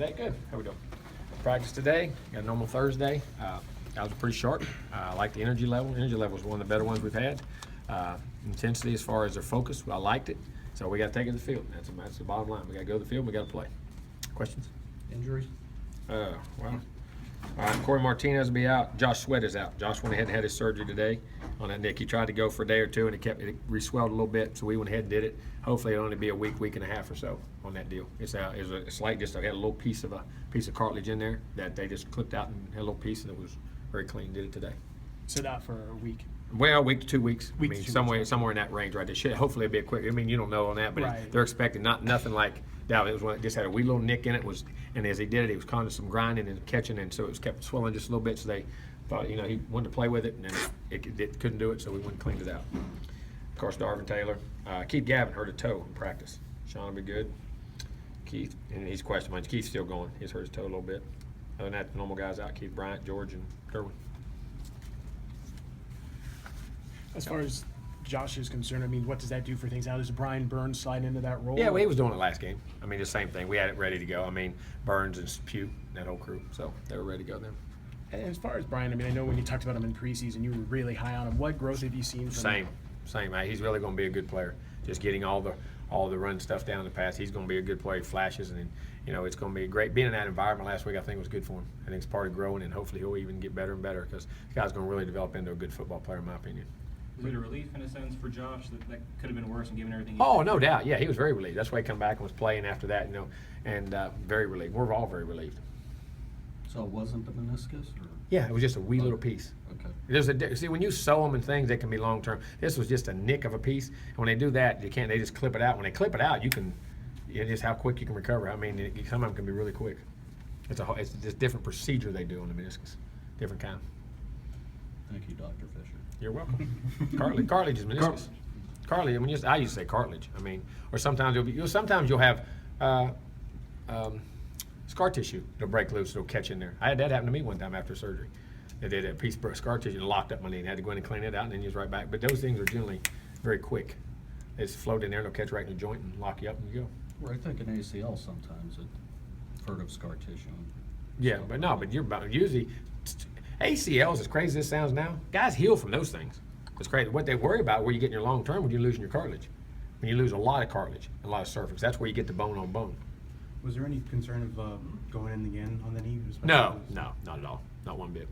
Today, good. How we doing? Practice today. Got a normal Thursday. Guys were pretty sharp. I like the energy level. Energy level is one of the better ones we've had. Intensity as far as their focus, I liked it. So we got to take it to the field. That's the bottom line. We got to go to the field. We got to play. Questions? Injuries? Well, all right. Corey Martinez will be out. Josh Sweat is out. Josh went ahead and had his surgery today on that neck. He tried to go for a day or two, and it re-swelled a little bit. So we went ahead and did it. Hopefully, it'll only be a week and a half or so on that deal. It's like just had a little piece of cartilage in there that they just clipped out and had a little piece, and it was very clean. Did it today. Sit out for a week. Well, a week to 2 weeks. Week I mean, to 2 somewhere weeks. in that range, right? They should hopefully it'll be a quick. I mean, you don't know on that, but Right. they're expecting nothing like that. It was when it just had a wee little nick in it. And as he did it, he was kind of some grinding and catching, and so it was kept swelling just a little bit. So they thought, he wanted to play with it, and then it couldn't do it, so we went and cleaned it out. Of course, Darvin Taylor, Keith Gavin hurt a toe in practice. Sean will be good. Keith, and he's question marks. Keith's still going. He's hurt his toe a little bit. Other than that, the normal guys out: Keith Bryant, George, and Derwin. As far as Josh is concerned, I mean, what does that do for things? How does Brian Burns slide into that role? Yeah, well, he was doing it last game. I mean, the same thing. We had it ready to go. I mean, Burns and Pugh, that whole crew. So they were ready to go then. And as far as Brian, I mean, I know when you talked about him in preseason, you were really high on him. What growth have you seen from him? Same. He's really going to be a good player. Just getting all the run stuff down the pass. He's going to be a good player. He flashes, and it's going to be great. Being in that environment last week, I think was good for him. I think it's part of growing, and hopefully he'll even get better and better because this guy's going to really develop into a good football player, in my opinion. Was it a relief in a sense for Josh that could have been worse and given everything? Oh, no doubt. Yeah, he was very relieved. That's why he come back and was playing after that, and very relieved. We're all very relieved. So it wasn't the meniscus, or? Yeah, it was just a wee little piece. Okay. See, when you sew them and things, they can be long term. This was just a nick of a piece, and when they do that, they just clip it out. When they clip it out, it's just how quick you can recover. I mean, some of them can be really quick. It's just different procedure they do on the meniscus, different kind. Thank you, Dr. Fisher. You're welcome. Cartilage is meniscus. Cartilage. I mean, I used to say cartilage. I mean, or sometimes you'll have scar tissue. It'll break loose. It'll catch in there. I had that happen to me one time after surgery. They did a piece of scar tissue and locked up my knee. And had to go in and clean it out, and then use right back. But those things are generally very quick. They just float in there, and they'll catch right in the joint and lock you up, and you go. Well, I think in ACL sometimes I've heard of scar tissue. Yeah, but you're about usually ACLs, as crazy as it sounds now, guys heal from those things. It's crazy. What they worry about, where you get in your long term, when you're losing your cartilage. When you lose a lot of cartilage, a lot of surface, that's where you get the bone on bone. Was there any concern of going in again on the knee? No, not at all. Not one bit.